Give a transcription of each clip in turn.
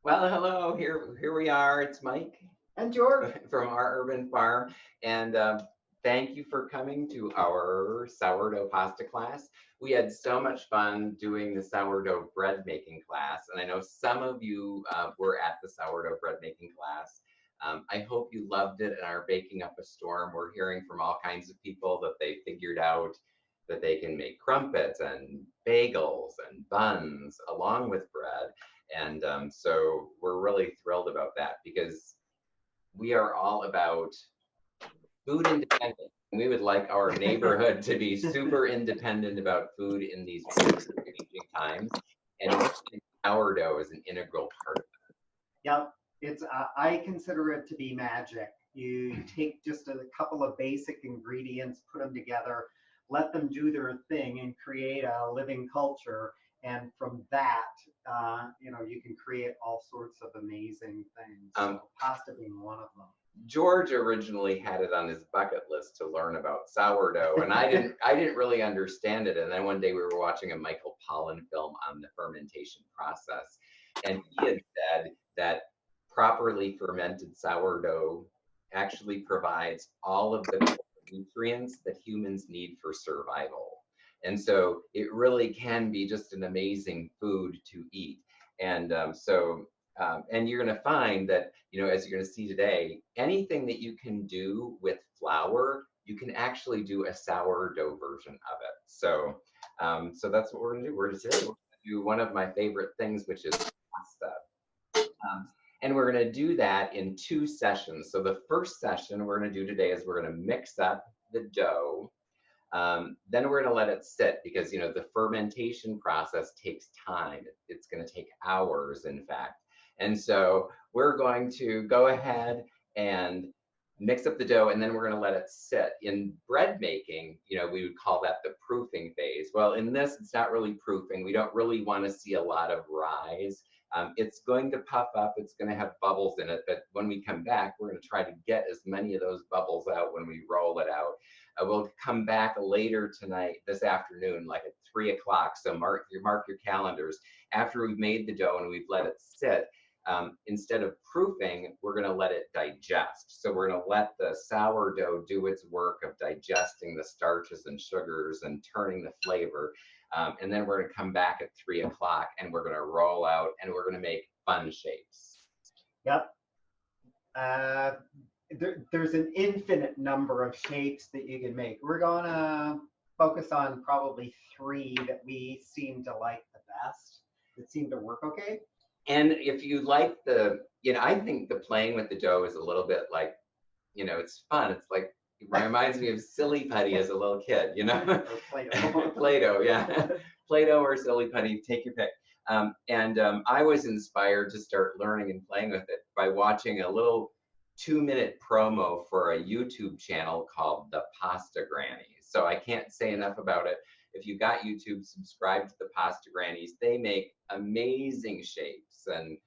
Well, hello. Here we are. It's Mike And George. from our urban farm, and thank you for coming to our sourdough pasta class. We had so much fun doing the sourdough bread making class, and I know some of you were at the sourdough bread making class. I hope you loved it and are baking up a storm. We're hearing from all kinds of people that they figured out that they can make crumpets and bagels and buns along with bread. And so we're really thrilled about that because we are all about food independence. We would like our neighborhood to be super independent about food in these really changing times. And we think sourdough is an integral part of Yep, it's I consider it to be magic. You take just a couple of basic ingredients, put them together, let them do their thing, and create a living culture. And from that, you can create all sorts of amazing things. it. So pasta being one of George originally had it on his bucket list to learn about sourdough, and I didn't really understand it. And then one day we were watching a Michael Pollan film on the fermentation process, and he had said that properly fermented sourdough actually provides all of the nutrients that humans need for survival. And so it really can be just an amazing food to eat. And and you're going to find that, as you're going to see today, anything that you can do with flour, you can actually do a sourdough version of it. So that's what we're going to do. We're just today we're going to do one of my favorite things, which is pasta. Um, and we're going to do that in two sessions. So the first session we're going to do today is we're going to mix up the dough. Then we're going to let it sit because the fermentation process takes time. It's going to take hours, in fact. And so we're going to go ahead and mix up the dough, and then we're going to let it sit. In bread making, we would call that the proofing phase. Well, in this, it's not really proofing. We don't really want to see a lot of rise. It's going to puff up. It's going to have bubbles in it. But when we come back, we're going to try to get as many of those bubbles out when we roll it out. We'll come back later tonight, this afternoon, like at 3 o'clock. So mark your calendars. After we've made the dough and we've let it sit, instead of proofing, we're going to let it digest. So we're going to let the sourdough do its work of digesting the starches and sugars and turning the flavor. And then we're going to come back at 3 o'clock and we're going to roll out and we're going to make fun shapes. them. Yep. There's an infinite number of shapes that you can make. We're going to focus on probably three that we seem to like the best, that seem to work okay. And if you like I think the playing with the dough is a little bit like, it's fun. It's like, it reminds me of silly putty as a little kid, Or Play-Doh. Play-Doh, yeah. Play-Doh or silly putty, take your pick. I was inspired to start learning and playing with it by watching a little 2-minute promo for a YouTube channel called The Pasta Grannies. So I can't say enough about it. If you got YouTube, subscribe to the Pasta Grannies. They make amazing shapes, and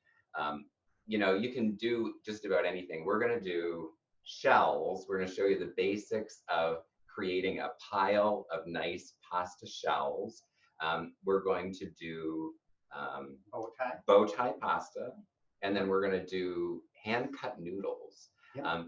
you can do just about anything. We're going to do shells. We're going to show you the basics of creating a pile of nice pasta shells. We're going to do bow tie pasta, and then we're going to do hand cut noodles. Yep.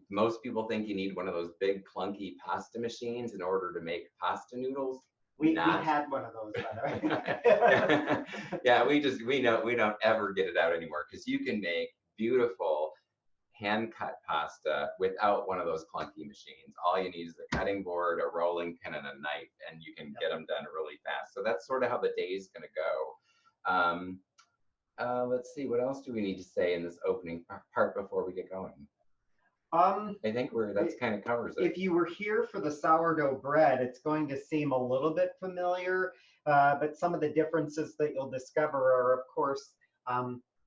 Most people think you need one of those big clunky pasta machines in order to make pasta noodles. We had one of those, by the Yeah, way. yeah, we don't ever get it out anymore because you can make beautiful hand cut pasta without one of those clunky machines. All you need is a cutting board, a rolling pin, and a knife, and you can get them done really fast. So that's sort of how the day is going to go. Let's see, what else do we need to say in this opening part before we get going? I think that's kind of covers it. If you were here for the sourdough bread, it's going to seem a little bit familiar, but some of the differences that you'll discover are, of course,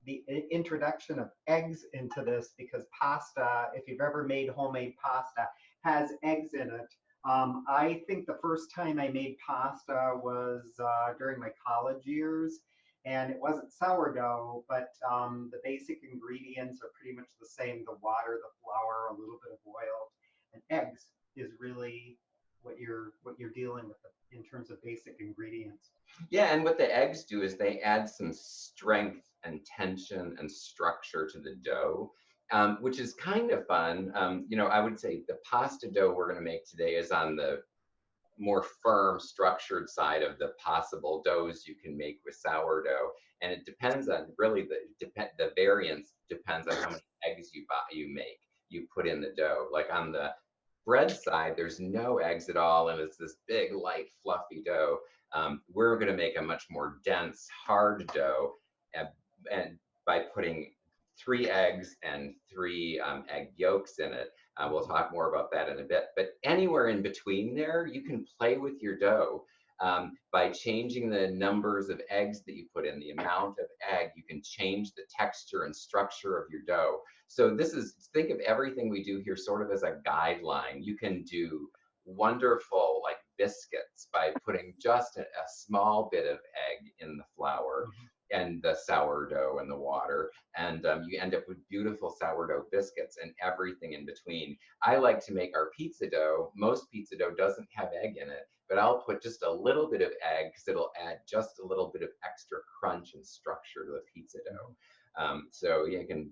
the introduction of eggs into this, because pasta, if you've ever made homemade pasta, has eggs in it. I think the first time I made pasta was during my college years, and it wasn't sourdough, but the basic ingredients are pretty much the same: the water, the flour, a little bit of oil, and eggs is really what you're dealing with in terms of basic ingredients. Yeah, and what the eggs do is they add some strength and tension and structure to the dough, which is kind of fun. You know, I would say the pasta dough we're going to make today is on the more firm, structured side of the possible doughs you can make with sourdough. And it depends on really the variance depends on how many eggs you put in the dough. Like on the bread side, there's no eggs at all, and it's this big, light, fluffy dough. We're going to make a much more dense, hard dough, and, and by putting 3 eggs and 3 egg yolks in it. We'll talk more about that in a bit. But anywhere in between there, you can play with your dough by changing the numbers of eggs that you put in, the amount of egg. You can change the texture and structure of your dough. So this is, think of everything we do here sort of as a guideline. You can do wonderful like biscuits by putting just a small bit of egg in the flour and the sourdough and the water, and you end up with beautiful sourdough biscuits and everything in between. I like to make our pizza dough. Most pizza dough doesn't have egg in it, but I'll put just a little bit of egg because it'll add just a little bit of extra crunch and structure to the pizza dough. So you can,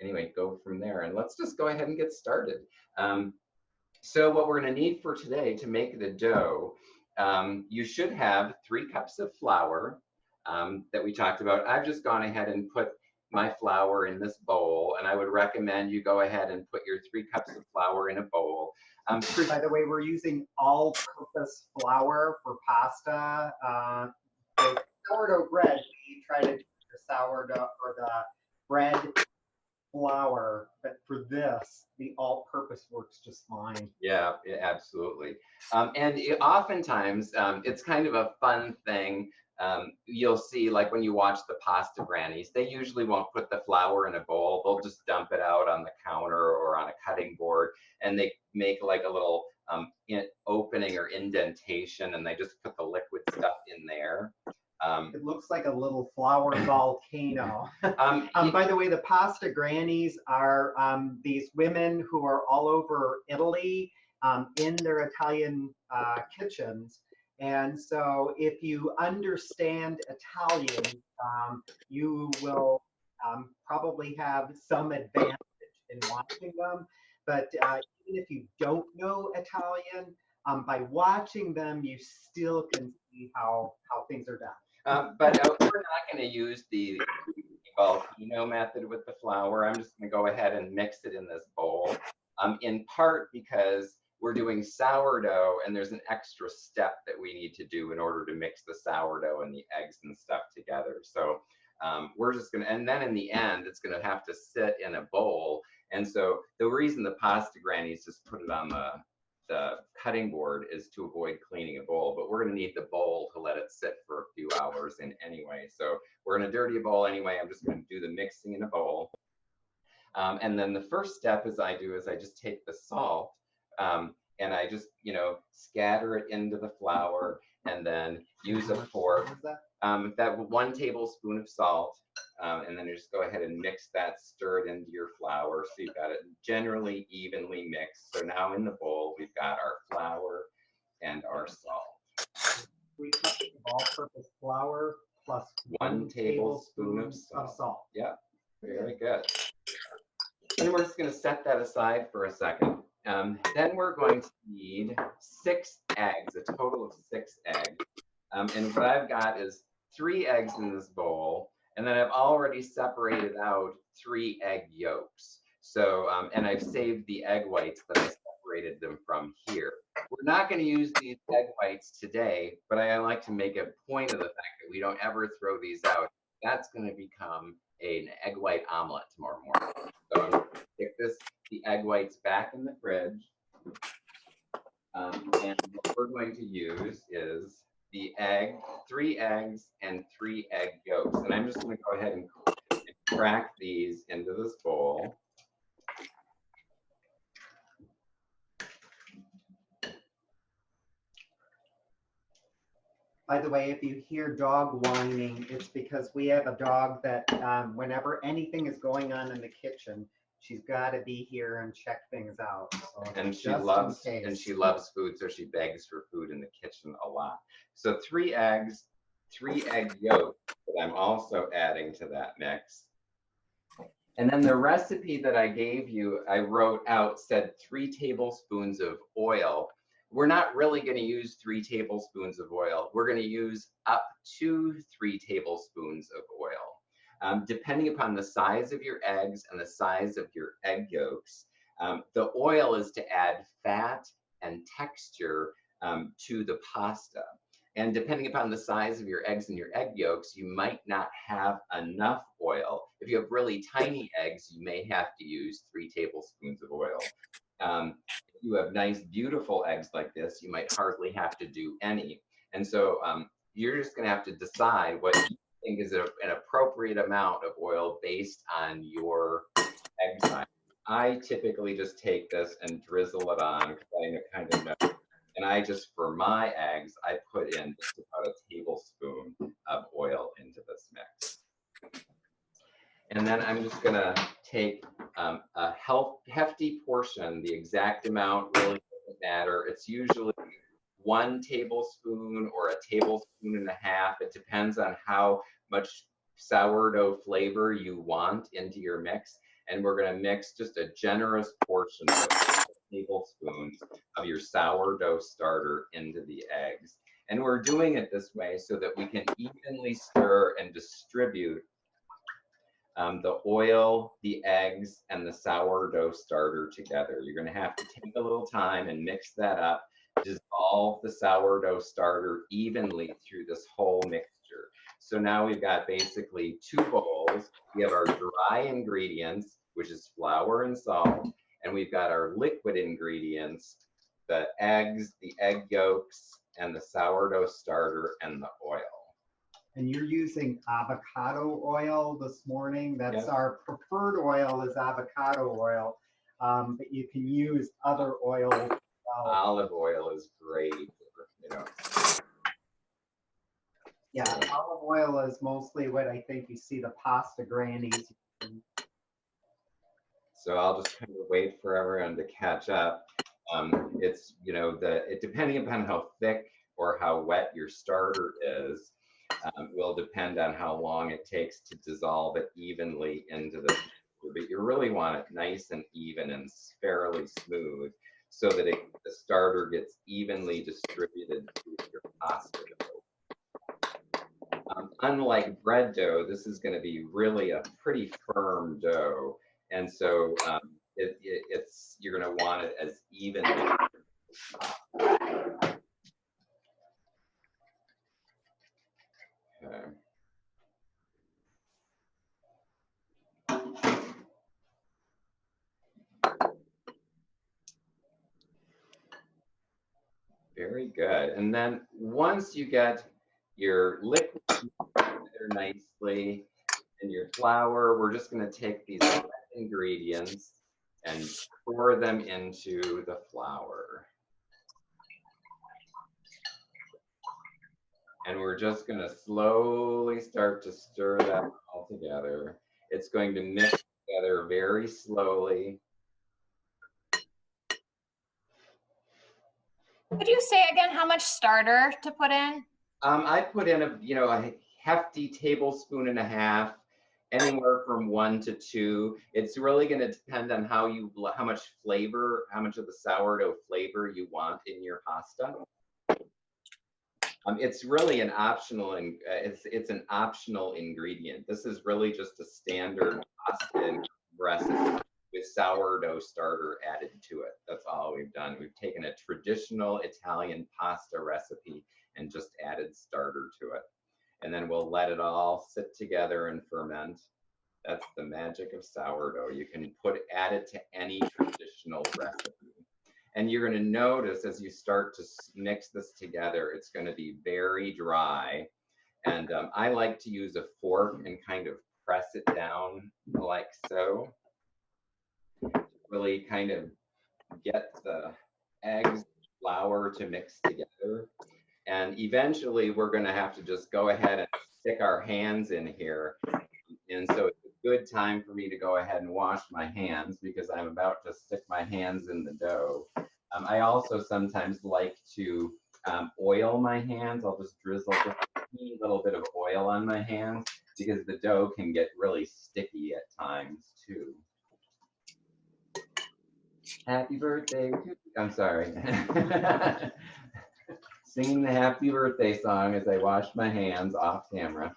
anyway, go from there. And let's just go ahead and get started. So what we're going to need for today to make the dough, you should have 3 cups of flour that we talked about. I've just gone ahead and put my flour in this bowl, and I would recommend you go ahead and put your 3 cups of flour in a bowl. By the way, we're using all-purpose flour for pasta. The sourdough bread, we try to do the sourdough or the bread flour, but for this, the all-purpose works just fine. Yeah, absolutely. And oftentimes, it's kind of a fun thing. You'll see, like when you watch the pasta grannies, they usually won't put the flour in a bowl. They'll just dump it out on the counter or on a cutting board, and they make like a little opening or indentation, and they just put the liquid stuff in there. It looks like a little flour volcano. By the way, the pasta grannies are these women who are all over Italy in their Italian kitchens. And so if you understand Italian, you will probably have some advantage in watching them. But even if you don't know Italian, by watching them, you still can see how things are done. But we're not going to use the volcano method with the flour. I'm just going to go ahead and mix it in this bowl, in part because we're doing sourdough and there's an extra step that we need to do in order to mix the sourdough and the eggs and stuff together. So we're just going to, and then in the end, it's going to have to sit in a bowl. And so the reason the pasta grannies just put it on the cutting board is to avoid cleaning a bowl, but we're going to need the bowl to let it sit for a few hours in anyway. So we're going to dirty a bowl anyway. I'm just going to do the mixing in a bowl. And then the first step is I just take the salt and I just, scatter it into the flour and then use a fork. That 1 tablespoon of salt. And then you just go ahead and mix that, stir it into your flour. So you've got it generally evenly mixed. So now in the bowl, we've got our flour and our salt. 3 cups of all-purpose flour plus 1 tablespoon of salt. Yeah, very good. And we're just going to set that aside for a second. Then we're going to need 6 eggs, a total of 6 eggs. And what I've got is 3 eggs in this bowl, and then I've already separated out 3 egg yolks. So, and I've saved the egg whites that I separated them from here. We're not going to use these egg whites today, but I like to make a point of the fact that we don't ever throw these out. That's going to become an egg white omelet tomorrow morning. So I'm going to stick the egg whites back in the fridge. And what we're going to use is the 3 eggs and 3 egg yolks. And I'm just going to go ahead and crack these into this bowl. By the way, if you hear dog whining, it's because we have a dog that whenever anything is going on in the kitchen, she's got to be here and check things out. So And just in and case. she loves food, so she begs for food in the kitchen a lot. So 3 eggs, 3 egg yolks that I'm also adding to that mix. And then the recipe that I gave you, I wrote out, said 3 tablespoons of oil. We're not really going to use 3 tablespoons of oil. We're going to use up to 3 tablespoons of oil. Depending upon the size of your eggs and the size of your egg yolks, the oil is to add fat and texture to the pasta. And depending upon the size of your eggs and your egg yolks, you might not have enough oil. If you have really tiny eggs, you may have to use 3 tablespoons of oil. If you have nice, beautiful eggs like this, you might hardly have to do any. And so you're just going to have to decide what you think is an appropriate amount of oil based on your egg size. I typically just take this and drizzle it on because I kind of know. And I just, for my eggs, I put in just about a tablespoon of oil into this mix. And then I'm just gonna take a hefty portion, the exact amount really doesn't matter. It's usually 1 tablespoon or a tablespoon and a half. It depends on how much sourdough flavor you want into your mix. And we're gonna mix just a generous portion of tablespoons of your sourdough starter into the eggs. And we're doing it this way so that we can evenly stir and distribute the oil, the eggs, and the sourdough starter together. You're going to have to take a little time and mix that up, dissolve the sourdough starter evenly through this whole mixture. So now we've got basically 2 bowls. We have our dry ingredients, which is flour and salt, and we've got our liquid ingredients, the eggs, the egg yolks, and the sourdough starter and the oil. And you're using avocado oil this morning. That's our preferred oil is avocado oil, but you can use other oils as well. Olive oil is great, you know. Yeah, olive oil is mostly what I think you see the pasta grannies using. So I'll just kind of wait for everyone to catch up. It's, you know, depending upon how thick or how wet your starter is, will depend on how long it takes to dissolve it evenly into the mixture. But you really want it nice and even and fairly smooth so that the starter gets evenly distributed through your pasta dough. Unlike bread dough, this is going to be really a pretty firm dough. And so you're going to want it as even as possible. Okay. Very good. And then once you get your liquid together nicely and your flour, we're just going to take these wet ingredients and pour them into the flour. And we're just going to slowly start to stir that all together. It's going to mix together very slowly. Could you say again how much starter to put in? I put in a hefty tablespoon and a half, anywhere from 1 to 2. It's really going to depend on how much flavor, how much of the sourdough flavor you want in your pasta. It's really an optional, and it's an optional ingredient. This is really just a standard pasta recipe with sourdough starter added to it. That's all we've done. We've taken a traditional Italian pasta recipe and just added starter to it. And then we'll let it all sit together and ferment. That's the magic of sourdough. You can add it to any traditional recipe. And you're going to notice as you start to mix this together, it's going to be very dry. And I like to use a fork and kind of press it down like so. Really kind of get the eggs, flour to mix together. And eventually we're going to have to just go ahead and stick our hands in here. And so it's a good time for me to go ahead and wash my hands because I'm about to stick my hands in the dough. I also sometimes like to oil my hands. I'll just drizzle just a teeny little bit of oil on my hands because the dough can get really sticky at times too. Happy birthday. I'm sorry. Singing the happy birthday song as I wash my hands off camera.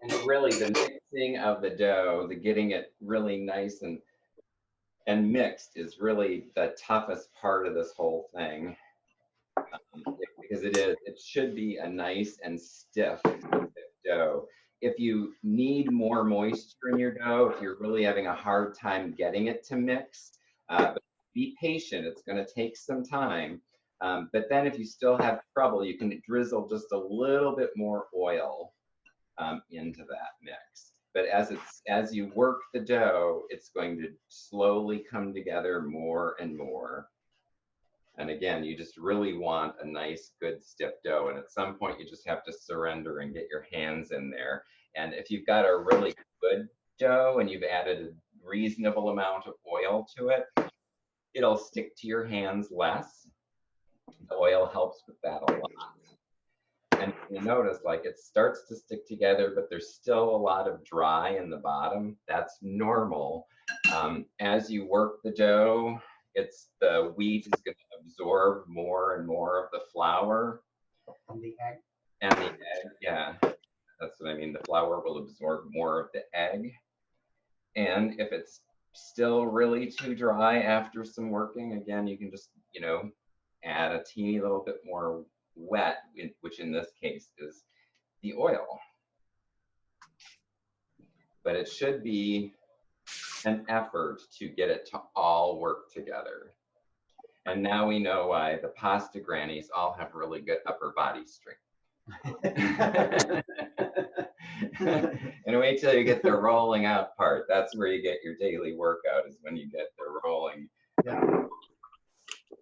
And really the mixing of the dough, the getting it really nice and mixed is really the toughest part of this whole thing. Because it should be a nice and stiff dough. If you need more moisture in your dough, if you're really having a hard time getting it to mix, be patient, it's gonna take some time. But then if you still have trouble, you can drizzle just a little bit more oil into that mix. But as you work the dough, it's going to slowly come together more and more. And again, you just really want a nice, good, stiff dough. And at some point, you just have to surrender and get your hands in there. And if you've got a really good dough and you've added a reasonable amount of oil to it, it'll stick to your hands less. The oil helps with that a lot. And you notice like it starts to stick together, but there's still a lot of dry in the bottom. That's normal. As you work the dough, the wheat is going to absorb more and more of the flour. And the egg. And the egg, yeah, that's what I mean. The flour will absorb more of the egg. And if it's still really too dry after some working, again, you can just, add a teeny little bit more wet, which in this case is the oil. But it should be an effort to get it to all work together. And now we know why the pasta grannies all have really good upper body strength. And wait till you get the rolling out part. That's where you get your daily workout, is when you get the rolling. Yeah.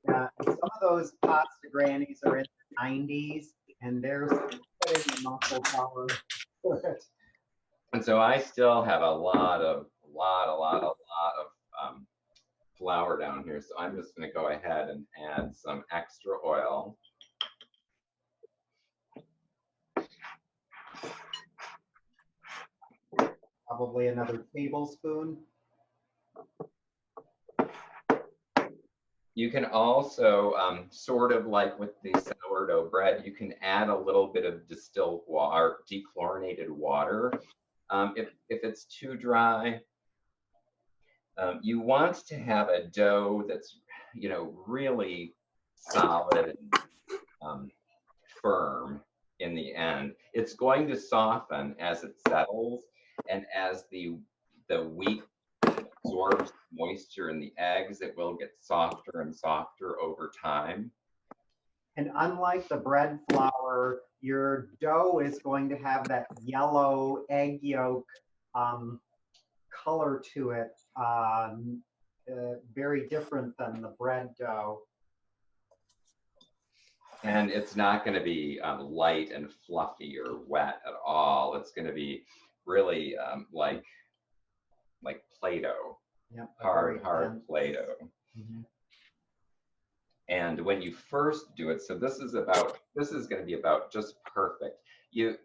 Some of those pasta grannies are in the 90s, and they're putting the muscle power for it. And so I still have a lot of flour down here. So I'm just going to go ahead and add some extra oil. Probably another tablespoon. You can also, sort of like with the sourdough bread, you can add a little bit of distilled water, dechlorinated water. If it's too dry, you want to have a dough that's, really solid and firm in the end. It's going to soften as it settles, and as the wheat absorbs moisture in the eggs, it will get softer and softer over time. And unlike the bread flour, your dough is going to have that yellow egg yolk color to it, very different than the bread dough. And it's not going to be light and fluffy or wet at all. It's going to be really like Play-Doh, Yep, hard Play-Doh. Mm-hmm. And when you first do it, so this is going to be about just perfect. If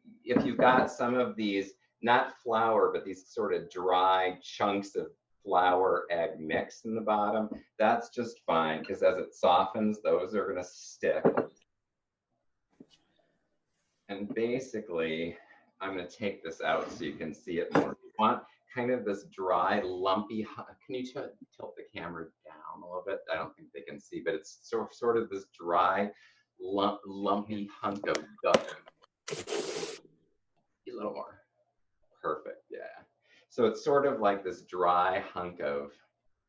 you've got some of these, not flour, but these sort of dry chunks of flour egg mix in the bottom, that's just fine, because as it softens, those are going to stick. And basically, I'm going to take this out so you can see it more. You want kind of this dry, lumpy, can you tilt the camera down a little bit? I don't think they can see, but it's sort of this dry, lumpy hunk of dough. A little more. Perfect, yeah. So it's sort of like this dry hunk of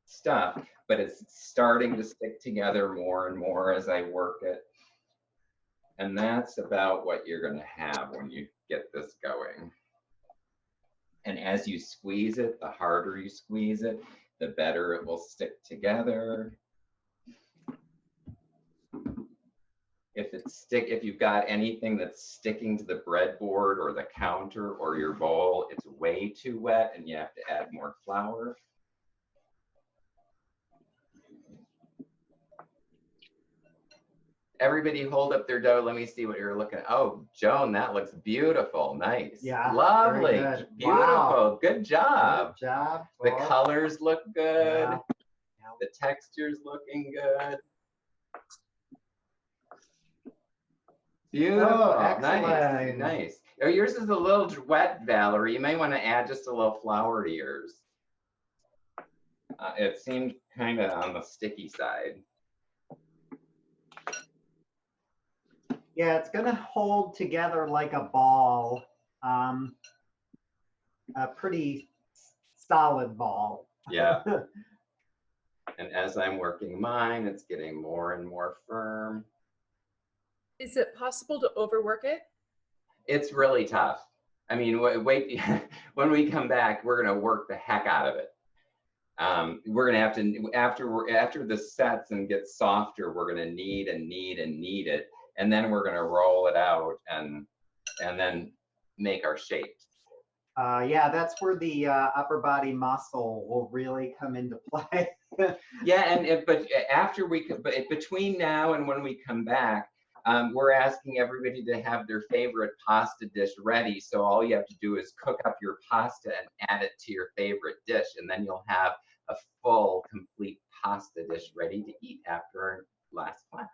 stuff, but it's starting to stick together more and more as I work it. And that's about what you're going to have when you get this going. And as you squeeze it, the harder you squeeze it, the better it will stick together. if you've got anything that's sticking to the breadboard or the counter or your bowl, it's way too wet and you have to add more flour. Everybody hold up their dough. Let me see what you're looking at. Oh, Joan, that looks beautiful. Nice. Yeah. Lovely. Good. Beautiful. Wow. Good job. Good job. The Well, colors look good. yeah. The texture's looking good. Beautiful. Oh, Nice. excellent. Nice. Oh, yours is a little wet, Valerie. You may want to add just a little flour to yours. It seemed kind of on the sticky side. Yeah, it's going to hold together like a ball, a pretty solid ball. Yeah. And as I'm working mine, it's getting more and more firm. Is it possible to overwork it? It's really tough. I mean, wait, when we come back, we're going to work the heck out of it. We're going to have to, after this sets and gets softer, we're going to knead and knead and knead it. And then we're going to roll it out and then make our shapes. Yeah, that's where the upper body muscle will really come into play. Yeah, but between now and when we come back, we're asking everybody to have their favorite pasta dish ready. So all you have to do is cook up your pasta and add it to your favorite dish, and then you'll have a full, complete pasta dish ready to eat after our last class.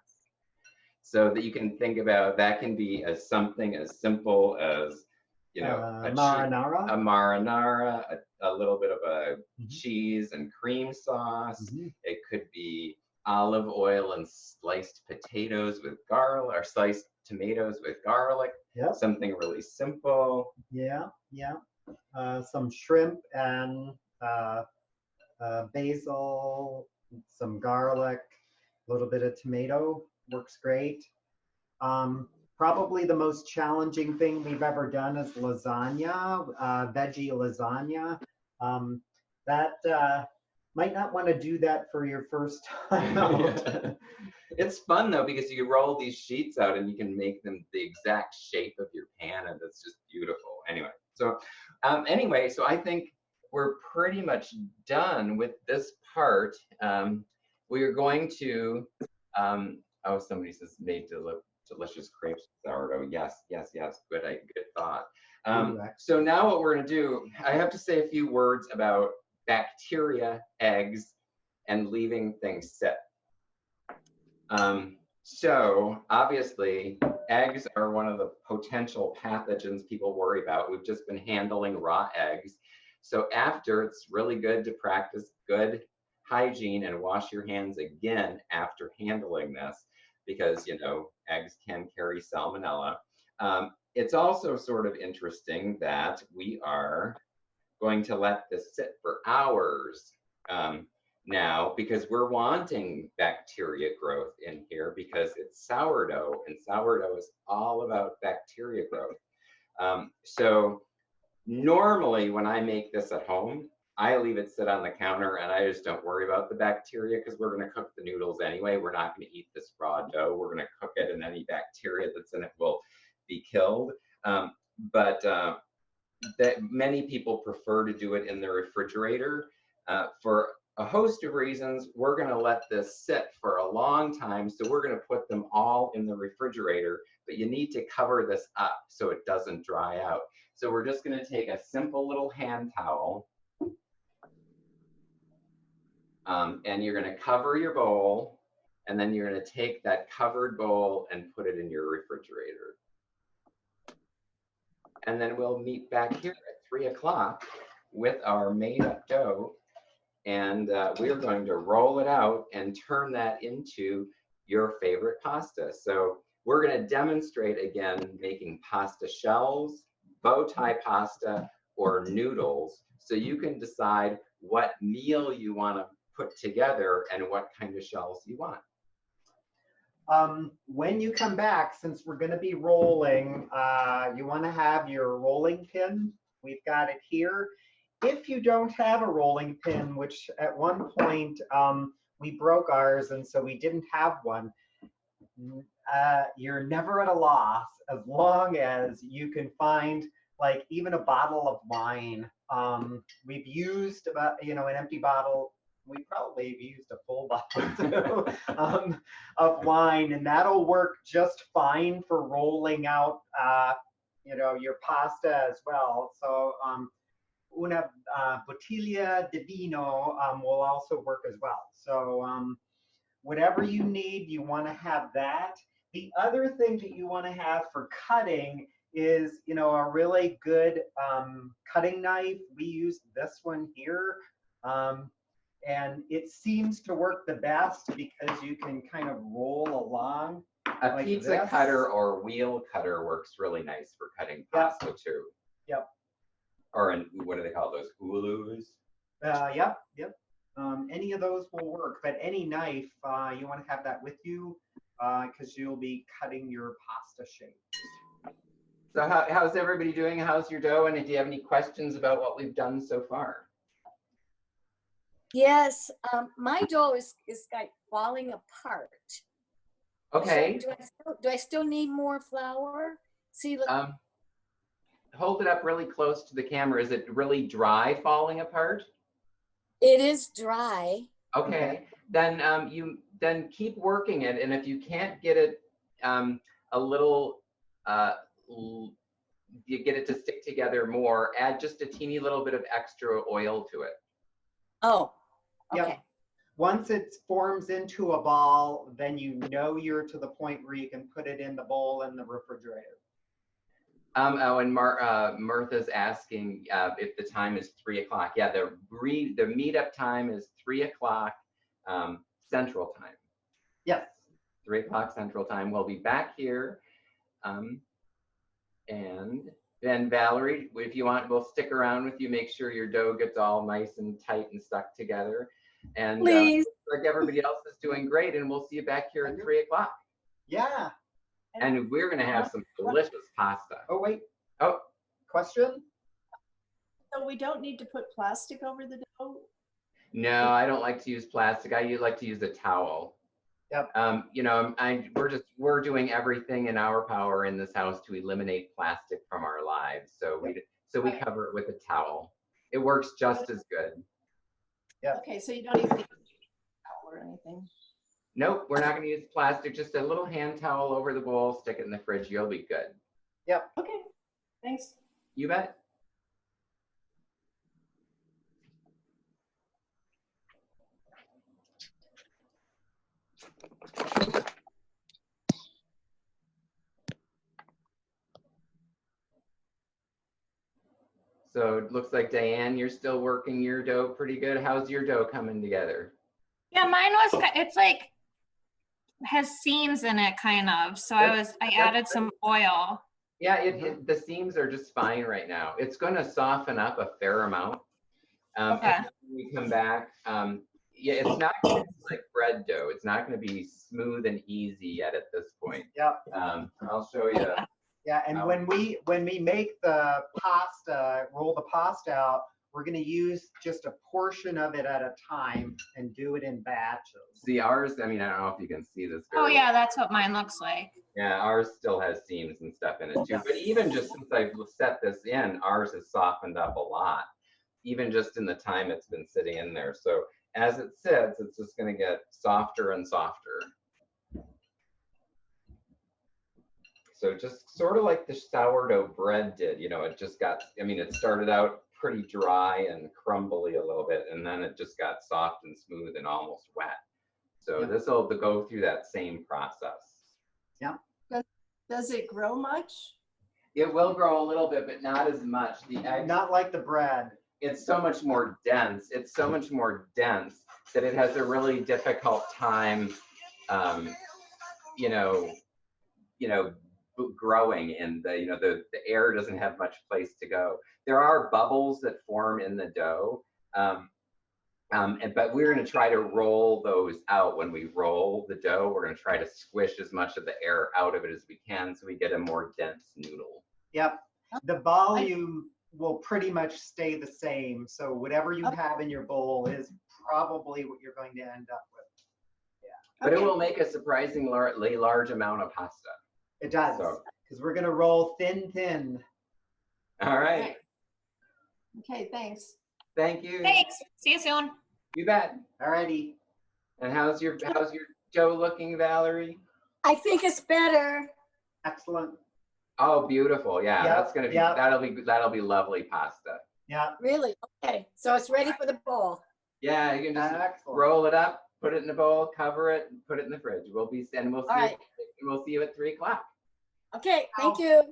So that you can think about, that can be as something as simple as, you know, a marinara, a little bit of a cheese and cream sauce. It could be olive oil and sliced potatoes with garlic, or sliced tomatoes with garlic. Yep. Something really simple. Yeah, yeah. Some shrimp and basil, some garlic, a little bit of tomato works great. Probably the most challenging thing we've ever done is lasagna, veggie lasagna. That might not want to do that for your first time out. It's fun though, because you roll these sheets out and you can make them the exact shape of your pan, and it's just beautiful. Anyway, so so I think we're pretty much done with this part. We are going to, oh, somebody says made delicious crepes with sourdough. Yes, yes, yes. Good thought. So now what we're going to do, I have to say a few words about bacteria, eggs, and leaving things sit. So obviously, eggs are one of the potential pathogens people worry about. We've just been handling raw eggs. So after, it's really good to practice good hygiene and wash your hands again after handling this, because, you know, eggs can carry salmonella. It's also sort of interesting that we are going to let this sit for hours now, because we're wanting bacteria growth in here, because it's sourdough, and sourdough is all about bacteria growth. So normally when I make this at home, I leave it sit on the counter and I just don't worry about the bacteria, because we're going to cook the noodles anyway. We're not going to eat this raw dough. We're going to cook it, and any bacteria that's in it will be killed. But many people prefer to do it in the refrigerator. For a host of reasons, we're going to let this sit for a long time. So we're going to put them all in the refrigerator, but you need to cover this up so it doesn't dry out. So we're just going to take a simple little hand towel, and you're going to cover your bowl, and then you're going to take that covered bowl and put it in your refrigerator. And then we'll meet back here at 3 o'clock with our made up dough. And we are going to roll it out and turn that into your favorite pasta. So we're going to demonstrate again making pasta shells, bow tie pasta, or noodles. So you can decide what meal you want to put together and what kind of shells you want. When you come back, since we're going to be rolling, you want to have your rolling pin. We've got it here. If you don't have a rolling pin, which at one point we broke ours, and so we didn't have one, you're never at a loss as long as you can find like even a bottle of wine. We've used an empty bottle. We probably have used a full bottle too, of wine, and that'll work just fine for rolling out your pasta as well. So una bottiglia di vino will also work as well. So whatever you need, you want to have that. The other thing that you want to have for cutting is, a really good cutting knife. We use this one here. And it seems to work the best because you can kind of roll along. A like pizza this. cutter or wheel cutter works really nice for cutting pasta too. Yep. Or what do they call those? Ulus? Yep. Any of those will work, but any knife, you want to have that with you because you'll be cutting your pasta shapes. So how's everybody doing? How's your dough? And do you have any questions about what we've done so far? Yes, my dough is like falling apart. Okay. So do I still need more flour? See, look. Hold it up really close to the camera. Is it really dry falling apart? It is dry. Okay. Then then keep working it, and if you can't get it a little you get it to stick together more, add just a teeny little bit of extra oil to it. Oh, okay. Yep. Once it forms into a ball, then you're to the point where you can put it in the bowl in the refrigerator. Oh, and Martha's asking if the time is 3 o'clock. Yeah, the meetup time is 3 o'clock Central Time. Yes. 3 o'clock Central Time. We'll be back here. And then Valerie, if you want, we'll stick around with you, make sure your dough gets all nice and tight and stuck together. And Please. like everybody else is doing great, and we'll see you back here at 3 o'clock. Yeah. And we're gonna have some delicious pasta. Oh, wait. Oh. Question? So we don't need to put plastic over the dough? No, I don't like to use plastic. I like to use a towel. Yep. We're doing everything in our power in this house to eliminate plastic from our lives. So we cover it with a towel. It works just as good. Yeah. Okay, so you don't even need a towel or anything. Nope, we're not going to use plastic. Just a little hand towel over the bowl. Stick it in the fridge. You'll be good. Yep. Okay, thanks. You bet. So it looks like Diane, you're still working your dough pretty good. How's your dough coming together? Yeah, mine was, it's like, has seams in it kind of. So I added some oil. Yeah, the seams are just fine right now. It's going to soften up a fair amount. Okay. And when we come back, yeah, it's not going to be like bread dough. It's not going to be smooth and easy yet at this point. Yep. I'll show you. Yeah, and when we make the pasta, roll the pasta out, we're going to use just a portion of it at a time and do it in batches. See, ours, I mean, I don't know if you can see this. Oh yeah, that's what mine looks like. Yeah, ours still has seams and stuff in it too. But even just since I've set this in, ours has softened up a lot, even just in the time it's been sitting in there. So as it sits, it's just going to get softer and softer. So just sort of like the sourdough bread did, you know, it just got, I mean, it started out pretty dry and crumbly a little bit, and then it just got soft and smooth and almost wet. So this will go through that same process. Yeah. Does it grow much? It will grow a little bit, but not as much. The eggs, Not like the bread. it's so much more dense. It's so much more dense that it has a really difficult time, growing, and the air doesn't have much place to go. There are bubbles that form in the dough, but we're going to try to roll those out. When we roll the dough, we're going to try to squish as much of the air out of it as we can, so we get a more dense noodle. Yep. The volume will pretty much stay the same. So whatever you have in your bowl is probably what you're going to end up with. But it Okay. will make a surprisingly large amount of pasta. It does, So, because we're gonna roll thin. all right. Right. Okay, thanks. Thank you. Thanks. See you soon. You bet. Alrighty. And how's your dough looking, Valerie? I think it's better. Excellent. Oh, beautiful. Yeah, Yep, that's gonna be yep. that'll be lovely pasta. Yeah. Really? Okay. So it's ready for the bowl. Yeah, you can just Excellent. roll it up, put it in a bowl, cover it, and put it in the fridge. We'll see All right. we'll see you at 3 o'clock. Okay. Thank you.